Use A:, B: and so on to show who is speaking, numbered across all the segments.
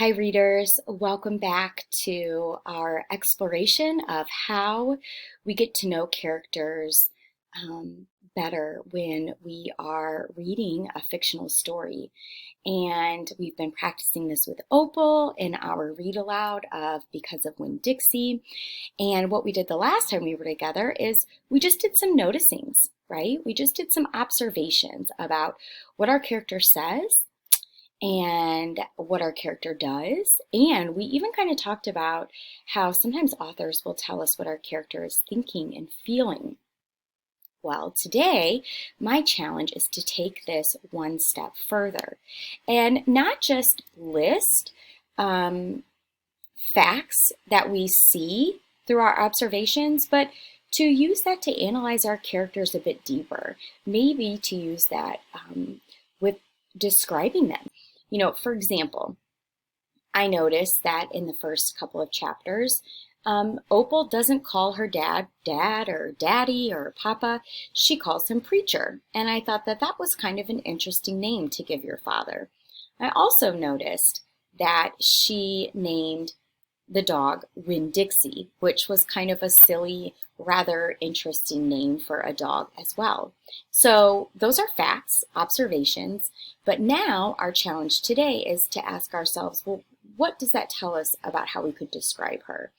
A: Hi, readers. Welcome back to our exploration of how we get to know characters better when we are reading a fictional story. And we've been practicing this with Opal in our read aloud of Because of Winn-Dixie. And what we did the last time we were together is we just did some noticings, right? We just did some observations about what our character says and what our character does. And we even kind of talked about how sometimes authors will tell us what our character is thinking and feeling. Well, today, my challenge is to take this one step further and not just list facts that we see through our observations, but to use that to analyze our characters a bit deeper, maybe to use that with describing them. For example, I noticed that in the first couple of chapters, Opal doesn't call her dad dad or daddy or papa. She calls him preacher. And I thought that that was kind of an interesting name to give your father. I also noticed that she named the dog Winn-Dixie, which was kind of a silly, rather interesting name for a dog as well. So those are facts, observations, but now our challenge today is to ask ourselves, well, what does that tell us about how we could describe her?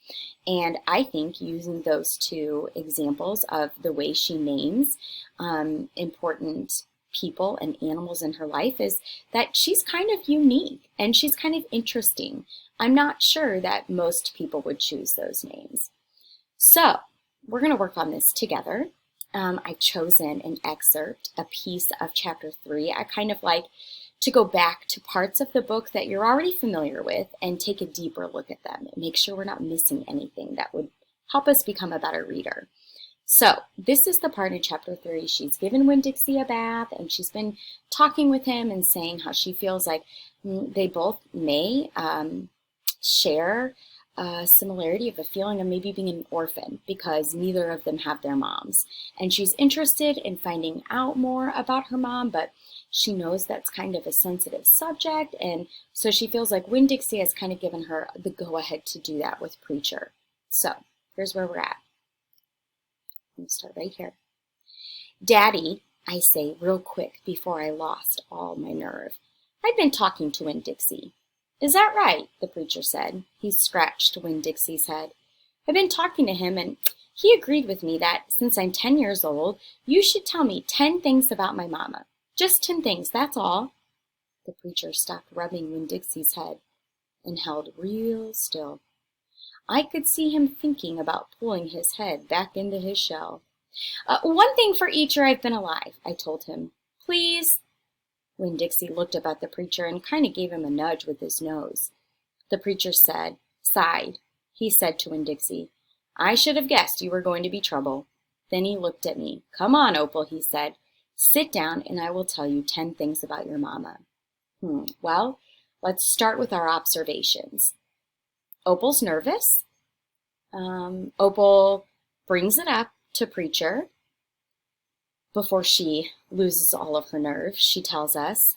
A: And I think using those two examples of the way she names important people and animals in her life is that she's kind of unique and she's kind of interesting. I'm not sure that most people would choose those names. So we're going to work on this together. I've chosen an excerpt, a piece of chapter 3. I kind of like to go back to parts of the book that you're already familiar with and take a deeper look at them and make sure we're not missing anything that would help us become a better reader. So this is the part in chapter 3. She's given Winn-Dixie a bath and she's been talking with him and saying how she feels like they both may share a similarity of a feeling of maybe being an orphan because neither of them have their moms. And she's interested in finding out more about her mom, but she knows that's kind of a sensitive subject. And so she feels like Winn-Dixie has kind of given her the go-ahead to do that with Preacher. So here's where we're at. I'm going to start right here. Daddy, I say real quick before I lost all my nerve. I've been talking to Winn-Dixie. Is that right? The preacher said. He scratched Winn-Dixie's head. I've been talking to him and he agreed with me that since I'm 10 years old, you should tell me 10 things about my mama. Just 10 things, that's all. The preacher stopped rubbing Winn-Dixie's head and held real still. I could see him thinking about pulling his head back into his shell. One thing for each year I've been alive, I told him. Please? Winn-Dixie looked up at the preacher and kind of gave him a nudge with his nose. The preacher sighed. He said to Winn-Dixie, I should have guessed you were going to be trouble. Then he looked at me. Come on, Opal, he said. Sit down and I will tell you 10 things about your mama. Well, let's start with our observations. Opal's nervous. Opal brings it up to Preacher. Before she loses all of her nerve, she tells us.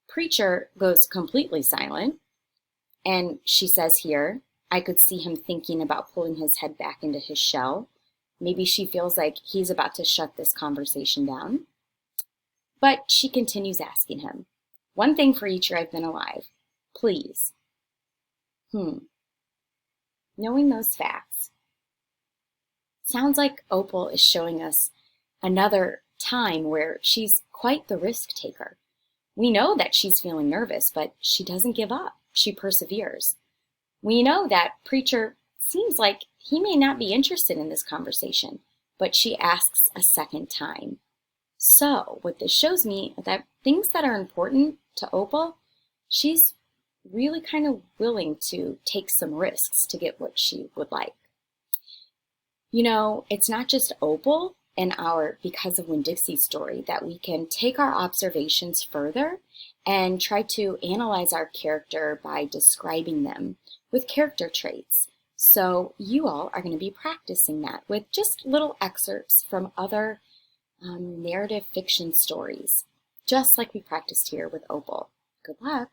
A: Preacher goes completely silent, and she says here, I could see him thinking about pulling his head back into his shell. Maybe she feels like he's about to shut this conversation down. But she continues asking him, one thing for each year I've been alive. Please. Knowing those facts, sounds like Opal is showing us another time where she's quite the risk taker. We know that she's feeling nervous, but she doesn't give up. She perseveres. We know that Preacher seems like he may not be interested in this conversation, but she asks a second time. So what this shows me is that things that are important to Opal, she's really kind of willing to take some risks to get what she would like. It's not just Opal in our Because of Winn-Dixie story that we can take our observations further and try to analyze our character by describing them with character traits. So you all are going to be practicing that with just little excerpts from other narrative fiction stories, just like we practiced here with Opal. Good luck.